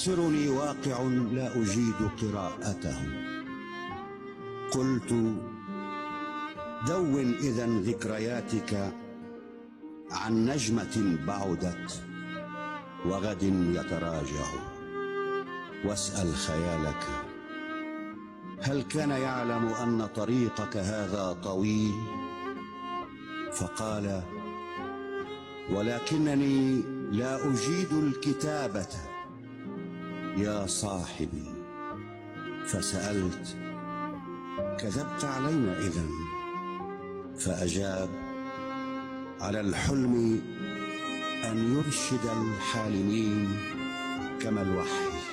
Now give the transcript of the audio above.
يحصرني واقع لا أجيد قراءته. قلت دون إذن ذكرياتك عن نجمة بعدت وغد يتراجع، واسأل خيالك هل كان يعلم أن طريقك هذا طويل؟ فقال ولكنني لا أجيد الكتابة يا صاحبي. فسألت كذبت علينا إذن؟ فأجاب على الحلم أن يرشد الحالمين كما الوحي.